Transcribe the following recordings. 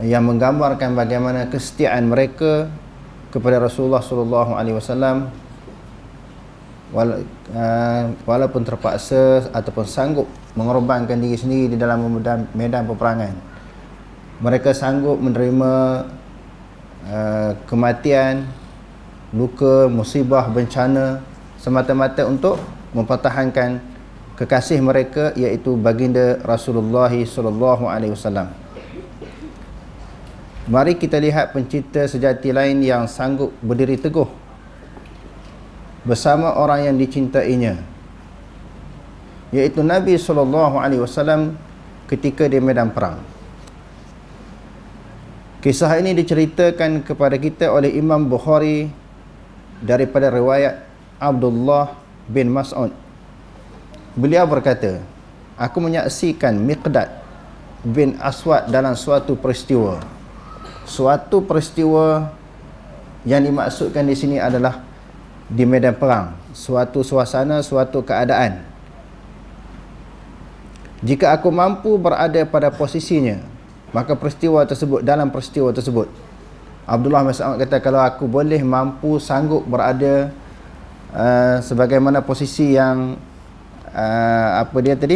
yang menggambarkan bagaimana kesetiaan mereka kepada Rasulullah sallallahu alaihi wasallam, walaupun terpaksa ataupun sanggup mengorbankan diri sendiri di dalam medan peperangan. Mereka sanggup menerima kematian, luka, musibah, bencana semata-mata untuk mempertahankan kekasih mereka, iaitu baginda Rasulullah sallallahu alaihi wasallam. Mari kita lihat pencinta sejati lain yang sanggup berdiri teguh bersama orang yang dicintainya, iaitu Nabi sallallahu alaihi wasallam ketika di medan perang. Kisah ini diceritakan kepada kita oleh Imam Bukhari daripada riwayat Abdullah bin Mas'ud. Beliau berkata, aku menyaksikan Miqdad bin Aswad dalam suatu peristiwa. Suatu peristiwa yang dimaksudkan di sini adalah di medan perang, suatu suasana, suatu keadaan. Jika aku mampu berada pada posisinya, maka dalam peristiwa tersebut, Abdullah bin Mas'ud kata, kalau aku boleh mampu sanggup berada sebagaimana posisi yang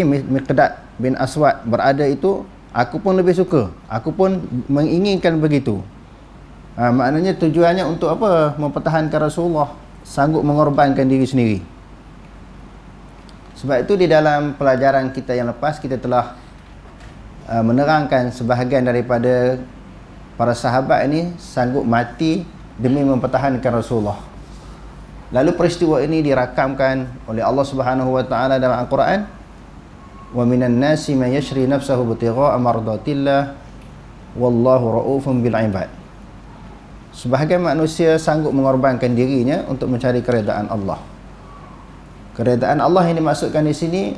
Miqdad bin Aswad berada itu, aku pun lebih suka, aku pun menginginkan begitu. Maknanya tujuannya untuk apa? Mempertahankan Rasulullah, sanggup mengorbankan diri sendiri. Sebab itu di dalam pelajaran kita yang lepas, kita telah menerangkan sebahagian daripada para sahabat ini sanggup mati demi mempertahankan Rasulullah. Lalu peristiwa ini dirakamkan oleh Allah Subhanahu wa taala dalam Al-Quran, wa minan nasi man yashri nafsahu ibtigha'a mardatillah wallahu raufun bil ibad. Sebahagian manusia sanggup mengorbankan dirinya untuk mencari keredaan Allah. Keredaan Allah yang dimaksudkan di sini,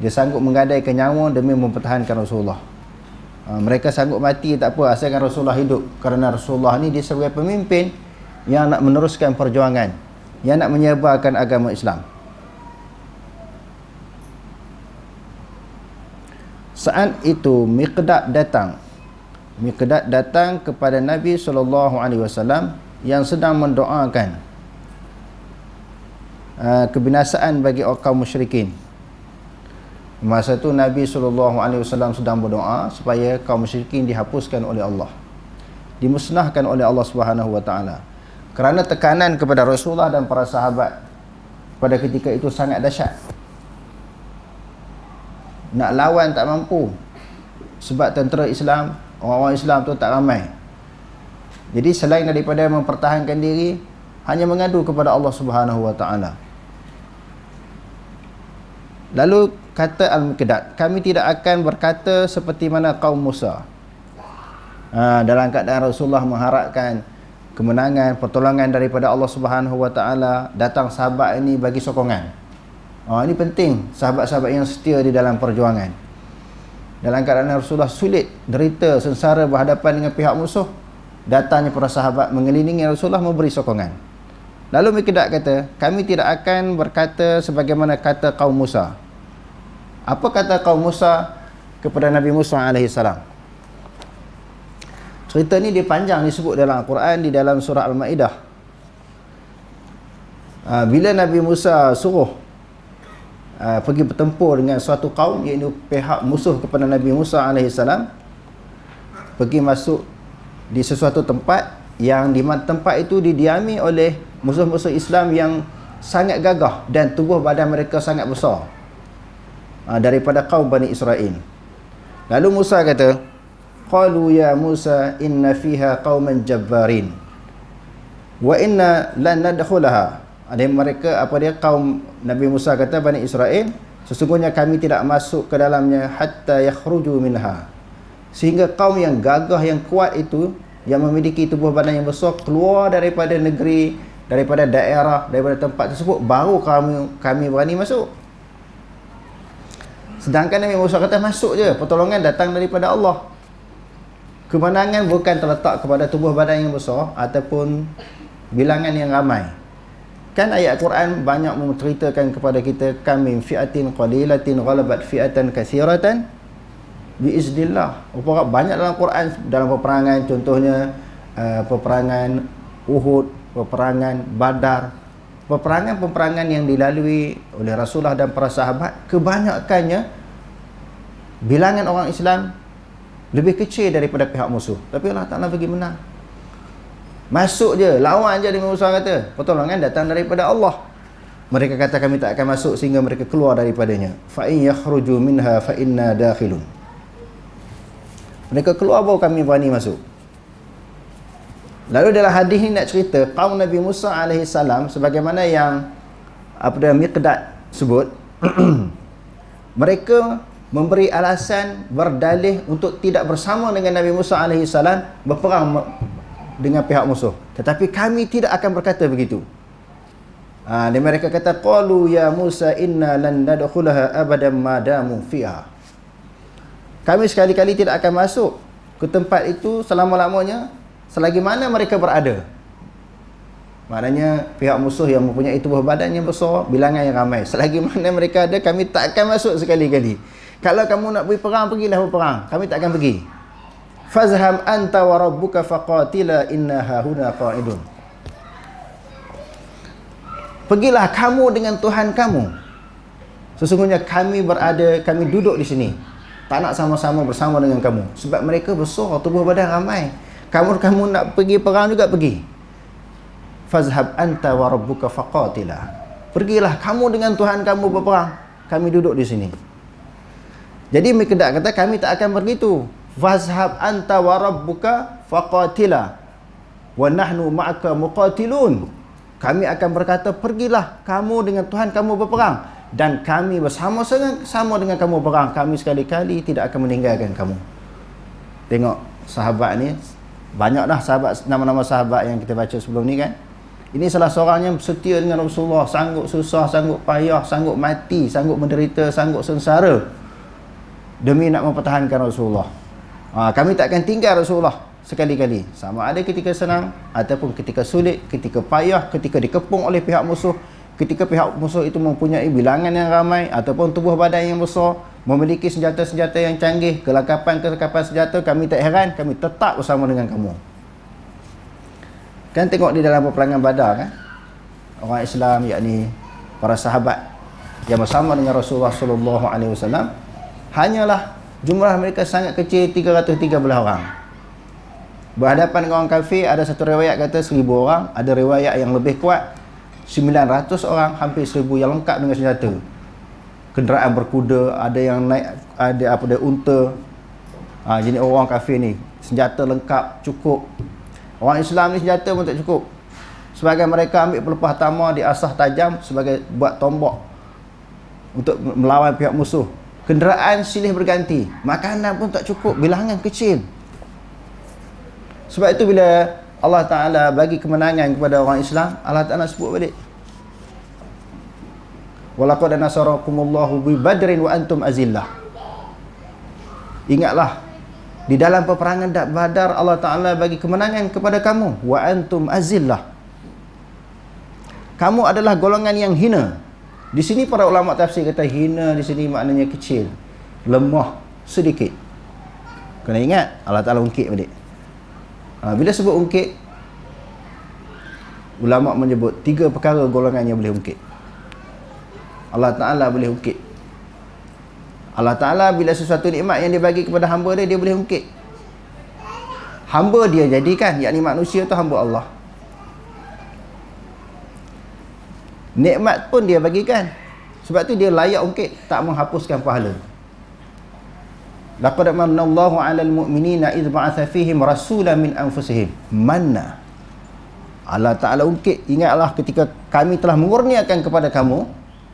dia sanggup menggadaikan nyawa demi mempertahankan Rasulullah. Mereka sanggup mati tak apa, asalkan Rasulullah hidup, kerana Rasulullah ni dia sebagai pemimpin yang nak meneruskan perjuangan, yang nak menyebarkan agama Islam. Saat itu Miqdad datang kepada Nabi SAW yang sedang mendoakan kebinasaan bagi kaum musyrikin. Masa itu Nabi SAW sedang berdoa supaya kaum musyrikin dihapuskan oleh Allah, dimusnahkan oleh Allah Subhanahu wa taala. Kerana tekanan kepada Rasulullah dan para sahabat pada ketika itu sangat dahsyat. Nak lawan tak mampu, sebab tentera Islam, orang-orang Islam tu tak ramai. Jadi selain daripada mempertahankan diri, hanya mengadu kepada Allah Subhanahu wa taala. Lalu kata Al-Miqdad, kami tidak akan berkata seperti mana kaum Musa. Dalam keadaan Rasulullah mengharapkan kemenangan, pertolongan daripada Allah Subhanahu wa taala, datang sahabat ini bagi sokongan. Ini penting, sahabat-sahabat yang setia di dalam perjuangan. Dalam keadaan Rasulullah sulit, derita, sengsara berhadapan dengan pihak musuh, datangnya para sahabat mengelilingi Rasulullah memberi sokongan. Lalu Miqdad kata, kami tidak akan berkata sebagaimana kata kaum Musa. Apa kata kaum Musa kepada Nabi Musa alaihissalam? Cerita ni dia panjang, disebut dalam Al-Quran di dalam surah Al-Ma'idah. Bila Nabi Musa suruh pergi bertempur dengan suatu kaum, iaitu pihak musuh kepada Nabi Musa alaihissalam, pergi masuk di sesuatu tempat yang di tempat itu didiami oleh musuh-musuh Islam yang sangat gagah dan tubuh badan mereka sangat besar, daripada kaum Bani Israel. Lalu Musa kata, qalu ya Musa inna fiha qauman jabbarin wa inna lan nadkhulaha. Ada mereka, kaum Nabi Musa kata, Bani Israel, sesungguhnya kami tidak masuk ke dalamnya hatta yakhruju minha, sehingga kaum yang gagah, yang kuat itu, yang memiliki tubuh badan yang besar, keluar daripada negeri, daripada daerah, daripada tempat tersebut, baru kami berani masuk. Sedangkan Nabi Musa kata, masuk je, pertolongan datang daripada Allah. Kemenangan bukan terletak kepada tubuh badan yang besar ataupun bilangan yang ramai. Kan ayat Quran banyak menceritakan kepada kita, kam min fi'atin qalilatin ghalabat fi'atan katsiratan biiznillah. Banyak dalam Quran, dalam peperangan, contohnya peperangan Uhud, peperangan Badar, peperangan-peperangan yang dilalui oleh Rasulullah dan para sahabat, kebanyakannya bilangan orang Islam lebih kecil daripada pihak musuh, tapi Allah Ta'ala bagi menang. Masuk je, lawan je dengan musuh, kata pertolongan datang daripada Allah. Mereka kata kami tak akan masuk, sehingga mereka keluar daripadanya. Fa in yakhruju minha fa inna dakhilun. Mereka keluar baru kami berani masuk. Lalu dalam hadis ni nak cerita kaum Nabi Musa alaihi salam, sebagaimana yang Miqdad sebut, mereka memberi alasan, berdalih untuk tidak bersama dengan Nabi Musa alaihi salam berperang dengan pihak musuh. Tetapi kami tidak akan berkata begitu. Dan mereka kata, qalu ya Musa inna lan nadkhulaha abadan ma damu fiha. Kami sekali-kali tidak akan masuk ke tempat itu selama-lamanya selagi mana mereka berada. Maknanya pihak musuh yang mempunyai tubuh badan yang besar, bilangan yang ramai, selagi mana mereka ada, kami tak akan masuk sekali-kali. Kalau kamu nak pergi perang, pergilah berperang, kami tak akan pergi. Fazham anta wa rabbuka faqatila inna hahuna qa'idun. Pergilah kamu dengan Tuhan kamu, sesungguhnya kami berada, kami duduk di sini, tak nak sama-sama bersama dengan kamu. Sebab mereka besar, tubuh badan ramai. Kamu nak pergi perang juga pergi. Fazhab anta wa rabbuka faqatila. Pergilah kamu dengan Tuhan kamu berperang, kami duduk di sini. Jadi Miqdad kata kami tak akan begitu. Fazhab anta wa rabbuka faqatila wa nahnu ma'aka muqatilun. Kami akan berkata, pergilah kamu dengan Tuhan kamu berperang, dan kami bersama-sama dengan kamu berperang. Kami sekali-kali tidak akan meninggalkan kamu. Tengok sahabat ni, banyak dah sahabat, nama-nama sahabat yang kita baca sebelum ni kan. Ini salah seorang yang setia dengan Rasulullah, sanggup susah, sanggup payah, sanggup mati, sanggup menderita, sanggup sengsara demi nak mempertahankan Rasulullah. Kami tak akan tinggal Rasulullah sekali-kali, sama ada ketika senang ataupun ketika sulit, ketika payah, ketika dikepung oleh pihak musuh, ketika pihak musuh itu mempunyai bilangan yang ramai ataupun tubuh badan yang besar, memiliki senjata-senjata yang canggih, kelengkapan senjata, kami tak heran, kami tetap bersama dengan kamu. Kan tengok di dalam peperangan Badar kan, orang Islam, yakni para sahabat yang bersama dengan Rasulullah sallallahu alaihi wasallam, hanyalah jumlah mereka sangat kecil, 313 orang. Berhadapan dengan orang kafir, ada satu riwayat kata 1000 orang, ada riwayat yang lebih kuat 900 orang, hampir 1000 yang lengkap dengan senjata. Kenderaan berkuda, ada yang naik, ada unta. Jenis orang kafir ni senjata lengkap, cukup. Orang Islam ni senjata pun tak cukup. Sebagai mereka ambil pelepah tamar, diasah tajam sebagai buat tombak untuk melawan pihak musuh. Kenderaan silih berganti, makanan pun tak cukup, bilangan kecil. Sebab itu bila Allah Ta'ala bagi kemenangan kepada orang Islam, Allah Ta'ala sebut balik, walaqad nasarakumullahu bi badrin wa antum azillah. Ingatlah, di dalam peperangan Badar Allah Ta'ala bagi kemenangan kepada kamu, wa antum azillah. Kamu adalah golongan yang hina. Di sini para ulama tafsir kata hina di sini maknanya kecil, lemah, sedikit. Kena ingat Allah Ta'ala ungkit balik. Bila sebut ungkit, ulama menyebut 3 perkara golongan yang boleh ungkit. Allah Ta'ala boleh ungkit. Allah Ta'ala bila sesuatu nikmat yang dia bagi kepada hamba dia, dia boleh ungkit. Hamba dia jadikan, yakni manusia tu hamba Allah. Nikmat pun dia bagikan. Sebab tu dia layak ungkit, tak menghapuskan pahala. Laqad manallahu 'alal mu'minina idh ba'atha fihim rasulan min anfusihim. Manna. Allah Ta'ala ungkit, ingatlah ketika kami telah mengurniakan kepada kamu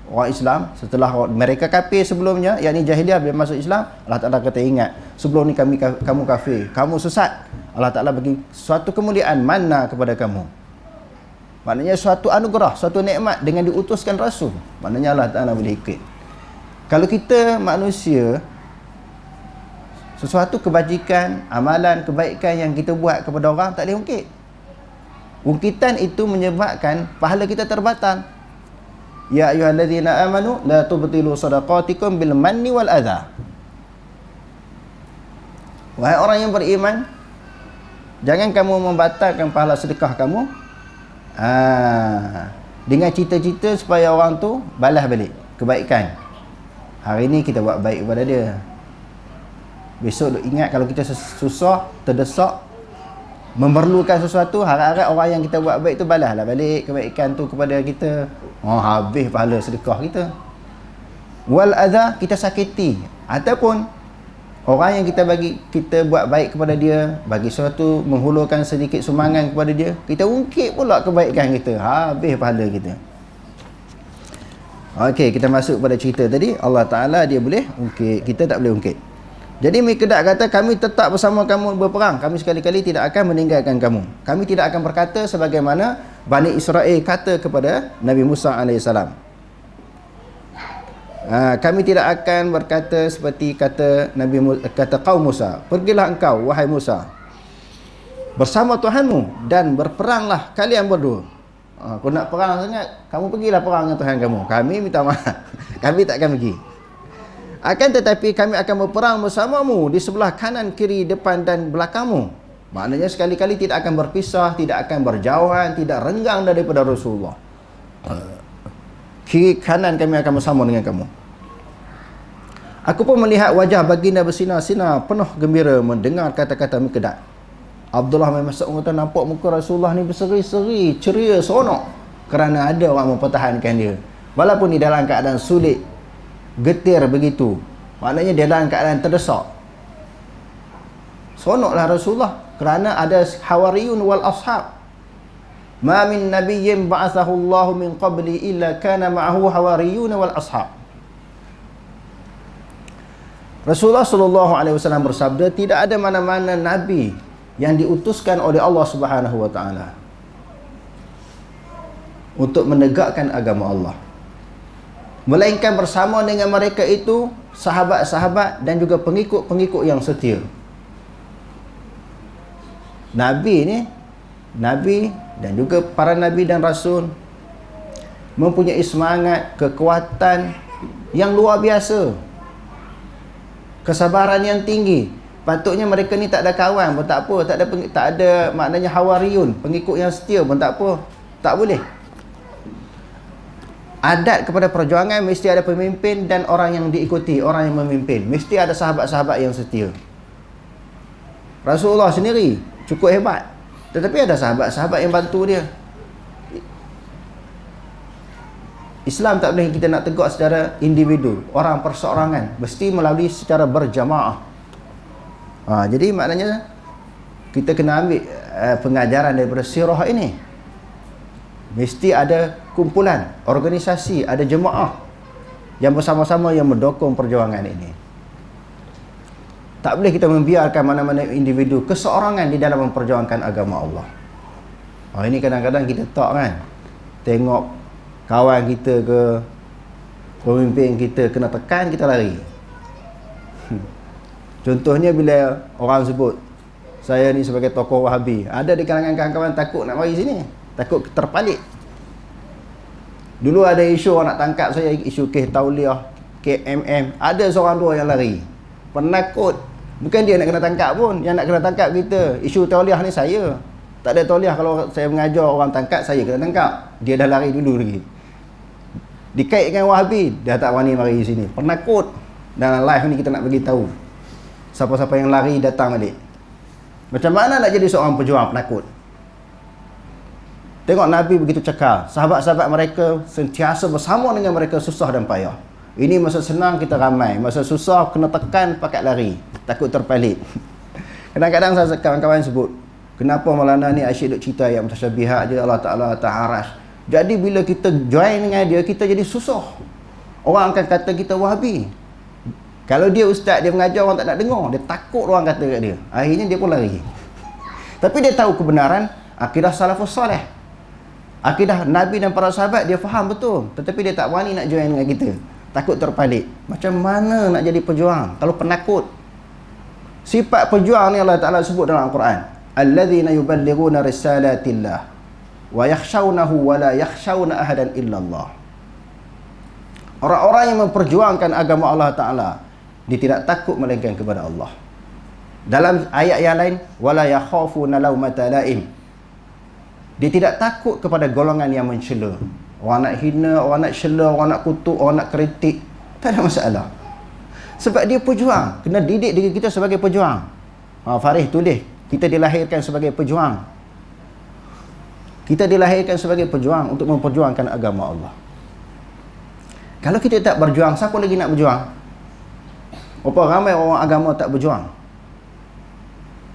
orang Islam setelah mereka kafir sebelumnya, yakni jahiliah, bila masuk Islam, Allah Ta'ala kata ingat, sebelum ni kamu kafir, kamu sesat. Allah Ta'ala bagi suatu kemuliaan manna kepada kamu. Maknanya suatu anugerah, suatu nikmat dengan diutuskan rasul. Maknanya Allah Ta'ala boleh ikut. Kalau kita manusia, sesuatu kebajikan, amalan, kebaikan yang kita buat kepada orang tak boleh ungkit. Ungkitan itu menyebabkan pahala kita terbatal. Ya ayyuhallazina amanu la tubtilu sadaqatikum bil manni wal adha. Wahai orang yang beriman, jangan kamu membatalkan pahala sedekah kamu dengan cita-cita supaya orang tu balas balik kebaikan. Hari ni kita buat baik kepada dia, besok duk ingat kalau kita susah, terdesak, memerlukan sesuatu, harap-harap orang yang kita buat baik tu balaslah balik kebaikan tu kepada kita. Habis pahala sedekah kita. Wal adha, kita sakiti, ataupun orang yang kita buat baik kepada dia, bagi sesuatu, menghulurkan sedikit sumbangan kepada dia, kita ungkit pula kebaikan kita, habis pahala kita. Okey, kita masuk pada cerita tadi. Allah Ta'ala dia boleh ungkit, kita tak boleh ungkit. Jadi Mikdad kata, kami tetap bersama kamu berperang, kami sekali-kali tidak akan meninggalkan kamu. Kami tidak akan berkata sebagaimana Bani Israel kata kepada Nabi Musa AS. Kami tidak akan berkata seperti kata kata kaum Musa, pergilah engkau wahai Musa bersama Tuhanmu dan berperanglah kalian berdua. Kau nak perang sangat, kamu pergilah perang dengan Tuhan kamu. Kami minta maaf, kami tak akan pergi. Akan tetapi kami akan berperang bersamamu di sebelah kanan, kiri, depan dan belakangmu. Maknanya sekali-kali tidak akan berpisah, tidak akan berjauhan, tidak renggang daripada Rasulullah. Kiri kanan kami akan bersama dengan kamu. Aku pun melihat wajah baginda bersinar-sinar penuh gembira mendengar kata-kata Mikdad. Abdullah bin Mas'ud kata, nampak muka Rasulullah ni berseri-seri, ceria, seronok kerana ada orang mempertahankan dia. Walaupun di dalam keadaan sulit, getir begitu, maknanya dia dalam keadaan terdesak, seronoklah Rasulullah kerana ada hawariyun wal ashab. Ma min nabiyyin ba'athahu Allah min qabli illa kana ma'ahu hawariyun wal ashab. Rasulullah SAW bersabda, tidak ada mana-mana nabi yang diutuskan oleh Allah Subhanahu wa taala untuk menegakkan agama Allah, melainkan bersama dengan mereka itu sahabat-sahabat dan juga pengikut-pengikut yang setia. Nabi ni, nabi dan juga para nabi dan rasul mempunyai semangat, kekuatan yang luar biasa, kesabaran yang tinggi. Patutnya mereka ni tak ada kawan pun tak apa, tak ada maknanya hawariyun, pengikut yang setia pun tak apa, tak boleh. Adat kepada perjuangan mesti ada pemimpin dan orang yang diikuti, orang yang memimpin. Mesti ada sahabat-sahabat yang setia. Rasulullah sendiri cukup hebat, tetapi ada sahabat-sahabat yang bantu dia. Islam tak boleh kita nak tegak secara individu, orang perseorangan, mesti melalui secara berjamaah. Jadi maknanya kita kena ambil pengajaran daripada sirah ini. Mesti ada kumpulan, organisasi, ada jemaah yang bersama-sama yang mendukung perjuangan ini. Tak boleh kita membiarkan mana-mana individu keseorangan di dalam memperjuangkan agama Allah. Ini kadang-kadang kita tak kan, tengok kawan kita ke pemimpin kita kena tekan, kita lari. Contohnya bila orang sebut saya ni sebagai tokoh Wahabi, ada di kalangan kawan-kawan takut nak mari sini, takut terpalit. Dulu ada isu orang nak tangkap saya, isu kes tauliah, KMM, ada seorang dua yang lari, penakut. Bukan dia nak kena tangkap pun, yang nak kena tangkap kita. Isu tauliah ni saya, tak ada tauliah, kalau saya mengajar orang tangkap, saya kena tangkap. Dia dah lari dulu lagi. Dikaitkan Wahabi, dia tak berani mari sini, penakut. Dalam live ni kita nak bagi tahu siapa-siapa yang lari datang balik. Macam mana nak jadi seorang pejuang penakut? Tengok Nabi begitu cekal, sahabat-sahabat mereka sentiasa bersama dengan mereka susah dan payah. Ini masa senang kita ramai, masa susah kena tekan pakat lari, takut terpalit. Kadang-kadang kawan-kawan sebut, kenapa Maulana ni asyik duk cerita yang mutasyabihat je, Allah Ta'ala ta'arash. Jadi bila kita join dengan dia, kita jadi susah. Orang akan kata kita Wahabi. Kalau dia ustaz, dia mengajar, orang tak nak dengar, dia takut orang kata kat dia, akhirnya dia pun lari. Tapi dia tahu kebenaran akidah salafus soleh, akidah Nabi dan para sahabat, dia faham betul, tetapi dia tak berani nak join dengan kita, takut terpalit. Macam mana nak jadi pejuang kalau penakut? Sifat pejuang ni Allah Ta'ala sebut dalam Al-Quran, alladzina yuballighuna risalatillah wa yakhshawnahu wa la yakhshawna ahadan illallah. Orang-orang yang memperjuangkan agama Allah Ta'ala, dia tidak takut melainkan kepada Allah. Dalam ayat yang lain, wala yakhafuna laumata laim. Dia tidak takut kepada golongan yang mencela. Orang nak hina, orang nak cela, orang nak kutuk, orang nak kritik, tak ada masalah. Sebab dia pejuang. Kena didik diri kita sebagai pejuang. Faris tulis, kita dilahirkan sebagai pejuang. Kita dilahirkan sebagai pejuang untuk memperjuangkan agama Allah. Kalau kita tak berjuang, siapa lagi nak berjuang? Berapa ramai orang agama tak berjuang?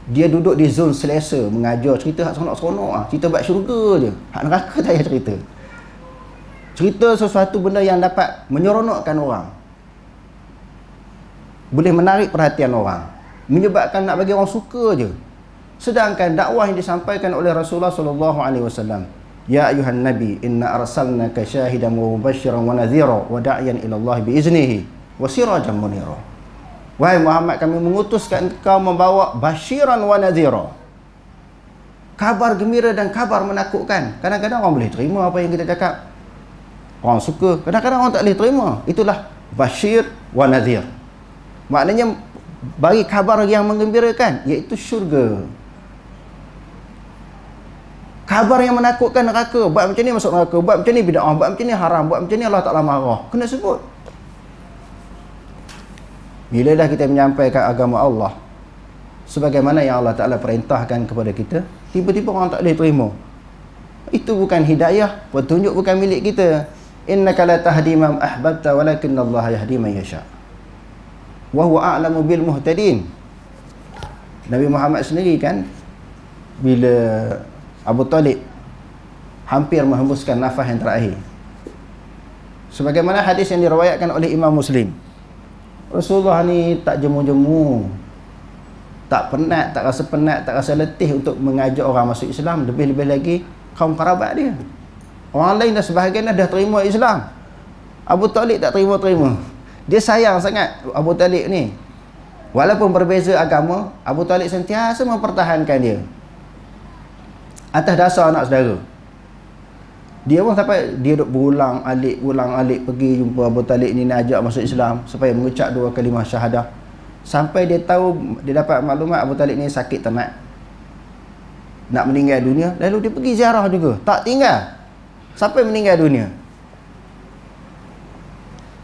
Dia duduk di zon selesa, mengajar cerita hak seronok-seronok, cerita bab syurga je. Hak neraka tak payah cerita. Cerita sesuatu benda yang dapat menyeronokkan orang, boleh menarik perhatian orang, menyebabkan nak bagi orang suka je. Sedangkan dakwah yang disampaikan oleh Rasulullah sallallahu alaihi wasallam, ya ayuhan nabi inna arsalnaka syahidan wa mubasysyiran wa nadhira wa da'iyan ila Allah bi iznihi wa sirajan munira. Wahai Muhammad, kami mengutuskan engkau membawa basyiran wa nadhira, kabar gembira dan kabar menakutkan. Kadang-kadang orang boleh terima apa yang kita cakap, orang suka, kadang-kadang orang tak boleh terima. Itulah basyir wa nadhir. Maknanya bagi kabar yang menggembirakan, iaitu syurga. Kabar yang menakutkan neraka, buat macam ni masuk neraka, buat macam ni bid'ah, buat macam ni haram, buat macam ni Allah Ta'ala marah. Kena sebut. Bila dah kita menyampaikan agama Allah sebagaimana yang Allah Ta'ala perintahkan kepada kita, tiba-tiba orang tak boleh terima, itu bukan hidayah, petunjuk bukan milik kita. Innaka la tahdi man ahbabta walakinna Allah yahdi man yasha wa huwa a'lamu bil muhtadin. Nabi Muhammad sendiri kan, bila Abu Talib hampir menghembuskan nafas yang terakhir, sebagaimana hadis yang diriwayatkan oleh Imam Muslim, Rasulullah ni tak jemu-jemu, tak penat, tak rasa penat, tak rasa letih untuk mengajak orang masuk Islam, lebih-lebih lagi kaum kerabat dia. Orang lain dah sebahagian dah terima Islam, Abu Talib tak terima-terima. Dia sayang sangat Abu Talib ni. Walaupun berbeza agama, Abu Talib sentiasa mempertahankan dia atas dasar anak saudara. Dia pun sampai dia duk berulang alik pergi jumpa Abu Talib ni, nak ajak masuk Islam supaya mengucap 2 kalimah syahadah. Sampai dia tahu, dia dapat maklumat Abu Talib ni sakit ternak, nak meninggal dunia. Lalu dia pergi ziarah juga, tak tinggal sampai meninggal dunia.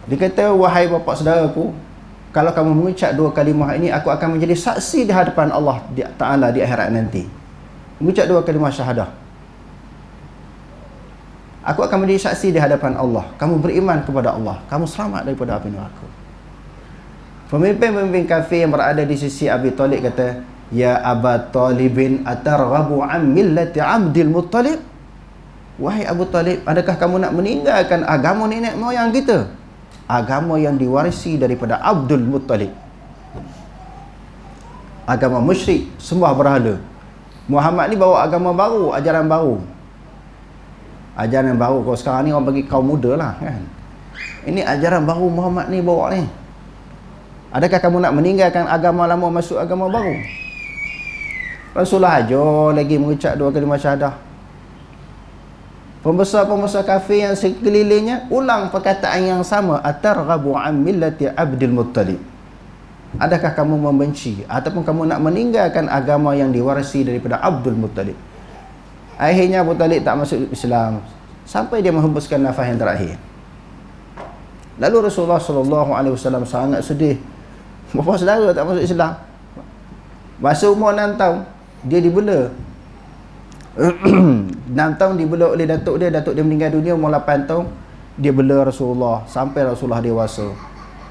Dia kata, wahai bapa saudaraku, kalau kamu mengucap 2 kalimah ini, aku akan menjadi saksi di hadapan Allah Ta'ala di akhirat nanti. Mengucap 2 kalimah syahadah, aku akan menjadi saksi di hadapan Allah. Kamu beriman kepada Allah, kamu selamat daripada api neraka. Pemimpin-pemimpin kafir yang berada di sisi Abi Talib kata, ya Aba Talibin atarghabu an millati Abdul Muttalib. Wahai Abu Talib, adakah kamu nak meninggalkan agama nenek moyang kita, agama yang diwarisi daripada Abdul Muttalib, agama musyrik, sembah berhala. Muhammad ni bawa agama baru, ajaran baru. Ajaran baru, kalau sekarang ni orang bagi kaum muda lah kan. Ini ajaran baru Muhammad ni bawa ni. Adakah kamu nak meninggalkan agama lama masuk agama baru? Rasulullah ajar lagi mengucap 2 kalimah syahadah. Pembesar-pembesar kafir yang sekelilingnya ulang perkataan yang sama, atarghabu an millati Abdul Muttalib. Adakah kamu membenci ataupun kamu nak meninggalkan agama yang diwarisi daripada Abdul Muttalib? Akhirnya Abu Talib tak masuk Islam sampai dia menghembuskan nafas yang terakhir. Lalu Rasulullah SAW sangat sedih. Bapa saudara tak masuk Islam. Masa umur 6 tahun dia dibela. 6 tahun dibela oleh datuk dia. Datuk dia meninggal dunia umur 8 tahun. Dia bela Rasulullah sampai Rasulullah dewasa.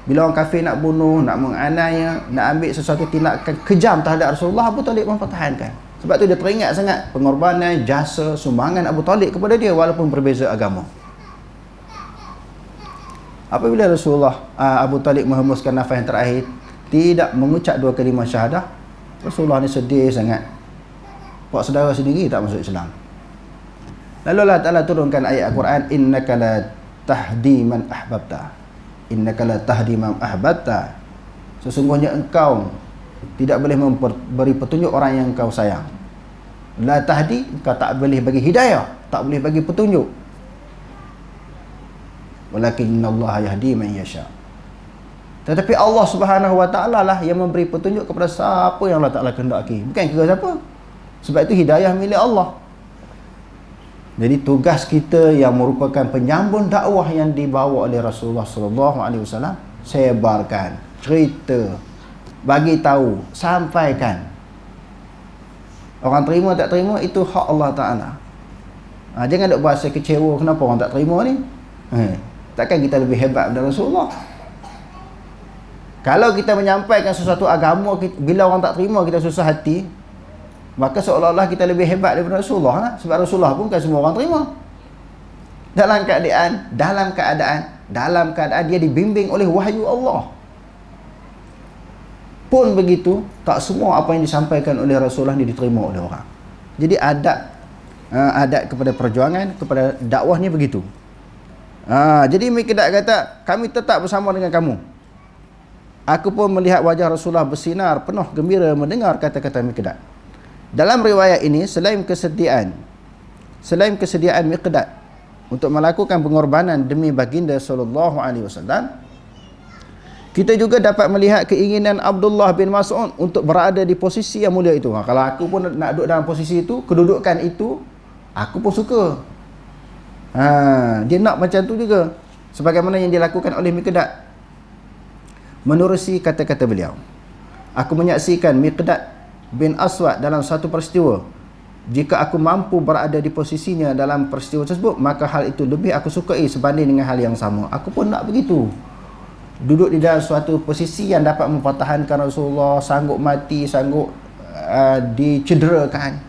Bila orang kafir nak bunuh, nak menganiaya, nak ambil sesuatu tindakan kejam terhadap Rasulullah, Abu Talib mempertahankan. Sebab tu dia teringat sangat pengorbanan, jasa, sumbangan Abu Talib kepada dia walaupun berbeza agama. Apabila Rasulullah Abu Talib menghembuskan nafas yang terakhir, tidak mengucap 2 kalimah syahadah, Rasulullah ni sedih sangat. Pak saudara sendiri tak masuk Islam. Lalu Allah Ta'ala turunkan ayat Al-Quran, innaka la tahdi man ahbabta. Innaka la tahdi man ahbabta. Sesungguhnya engkau tidak boleh memberi petunjuk orang yang engkau sayang. La tahdi, engkau tak boleh bagi hidayah, tak boleh bagi petunjuk. Walakinna Allah yahdi man yasha. Tetapi Allah Subhanahu Wa Taala lah yang memberi petunjuk kepada siapa yang Allah Taala kehendaki, bukan kira siapa. Sebab itu hidayah milik Allah. Jadi tugas kita yang merupakan penyambung dakwah yang dibawa oleh Rasulullah sallallahu alaihi wasallam, sebarkan, cerita, bagi tahu, sampaikan. Orang terima tak terima itu hak Allah Taala. Jangan duk berasa kecewa kenapa orang tak terima ni. Takkan kita lebih hebat daripada Rasulullah? Kalau kita menyampaikan sesuatu agama, bila orang tak terima kita susah hati, maka seolah-olah kita lebih hebat daripada Rasulullah lah. Sebab Rasulullah pun bukan semua orang terima. Dalam keadaan dia dibimbing oleh wahyu Allah. Pun begitu, tak semua apa yang disampaikan oleh Rasulullah ni diterima oleh orang. Jadi adat kepada perjuangan, kepada dakwah ni begitu. Jadi Miqdad kata, kami tetap bersama dengan kamu. Aku pun melihat wajah Rasulullah bersinar penuh gembira mendengar kata-kata Miqdad. Dalam riwayat ini, selain kesediaan Miqdad untuk melakukan pengorbanan demi baginda sallallahu alaihi wasallam, kita juga dapat melihat keinginan Abdullah bin Mas'ud untuk berada di posisi yang mulia itu. Kalau aku pun nak duduk dalam posisi itu, kedudukan itu, aku pun suka. Dia nak macam tu juga, sebagaimana yang dilakukan oleh Miqdad. Menerusi kata-kata beliau, aku menyaksikan Miqdad bin Aswad dalam satu peristiwa. Jika aku mampu berada di posisinya dalam peristiwa tersebut, maka hal itu lebih aku sukai sebanding dengan hal yang sama. Aku pun nak begitu, duduk di dalam suatu posisi yang dapat mempertahankan Rasulullah, sanggup mati, sanggup dicederakan,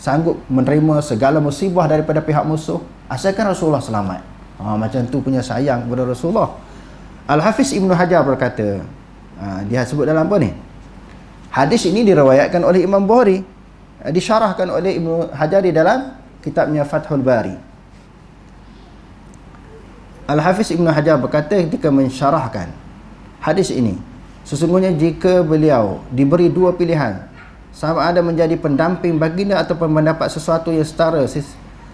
sanggup menerima segala musibah daripada pihak musuh, asalkan Rasulullah selamat. Macam tu punya sayang kepada Rasulullah. Al-Hafiz Ibnu Hajar berkata, dia sebut dalam apa ni? Hadis ini diriwayatkan oleh Imam Bukhari, disyarahkan oleh Ibnu Hajar di dalam kitabnya Fathul Bari. Al-Hafiz Ibnu Hajar berkata ketika mensyarahkan hadis ini, sesungguhnya jika beliau diberi dua pilihan, sama ada menjadi pendamping baginda ataupun mendapat sesuatu yang setara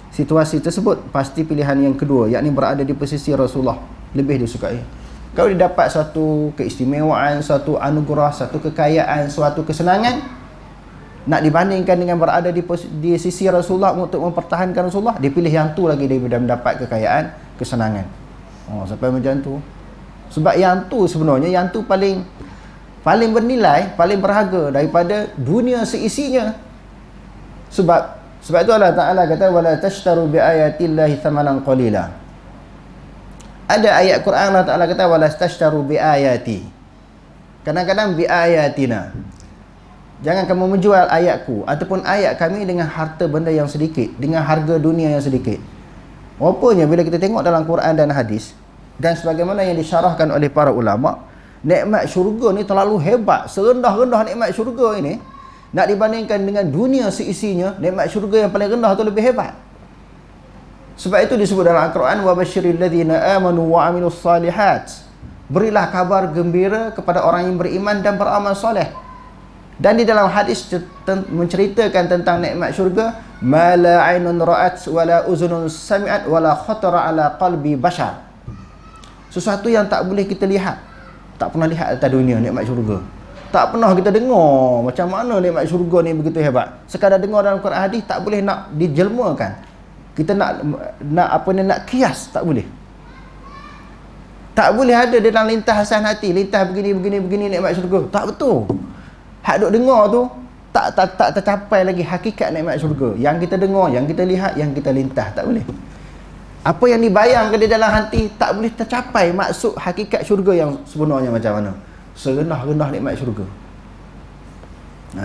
situasi tersebut, pasti pilihan yang kedua, yakni berada di posisi Rasulullah, lebih disukai. Kalau dia dapat suatu keistimewaan, suatu anugerah, satu kekayaan, suatu kesenangan, nak dibandingkan dengan berada di sisi Rasulullah untuk mempertahankan Rasulullah, dia pilih yang tu lagi daripada mendapat kekayaan, kesenangan. Sampai macam tu. Sebab yang tu sebenarnya, yang tu paling bernilai, paling berharga daripada dunia seisinya. Sebab itu Allah Ta'ala kata, wala tashtaru bi ayatillahi thamanan qalila. Ada ayat Quran Allah Ta'ala kata, wala tashtaru bi ayati. Kadang-kadang bi ayatina. Jangan kamu menjual ayatku ataupun ayat kami dengan harta benda yang sedikit, dengan harga dunia yang sedikit. Rupanya bila kita tengok dalam Quran dan hadis, dan sebagaimana yang disyarahkan oleh para ulama, nikmat syurga ni terlalu hebat. Serendah-rendah nikmat syurga ini, nak dibandingkan dengan dunia seisinya, nikmat syurga yang paling rendah tu lebih hebat. Sebab itu disebut dalam Al-Quran, wa basyiril ladzina amanu wa amilus salihat. Berilah kabar gembira kepada orang yang beriman dan beramal soleh. Dan di dalam hadis menceritakan tentang nikmat syurga, ma la ainun ra'at wa la uzunun sami'at wa la khatara ala qalbi bashar. Sesuatu yang tak boleh kita lihat, tak pernah lihat atas dunia, nikmat syurga. Tak pernah kita dengar macam mana nikmat syurga ni begitu hebat. Sekadar dengar dalam Quran hadis, tak boleh nak dijelmakan. Kita nak kias, tak boleh. Tak boleh ada dalam lintasan hati, lintas begini nikmat syurga. Tak betul. Hak duk dengar tu tak tercapai lagi hakikat nikmat syurga. Yang kita dengar, yang kita lihat, yang kita lintas, tak boleh. Apa yang dibayangkan di dalam hati tak boleh tercapai maksud hakikat syurga yang sebenarnya macam mana. Serendah-rendah nikmat syurga.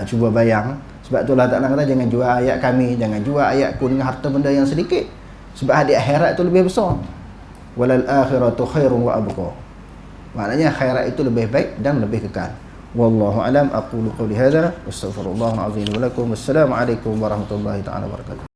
Cuba bayang. Sebab tu Allah Ta'ala kata, jangan jual ayat kami, jangan jual ayatku dengan harta benda yang sedikit. Sebab hadiah akhirat itu lebih besar. Walal akhiratu khairun wa abqa. Maknanya akhirat itu lebih baik dan lebih kekal. Wallahu alam, aqulu qawli hadza, astaghfirullahal azim wa lakum. Wassalamu alaikum warahmatullahi taala wabarakatuh.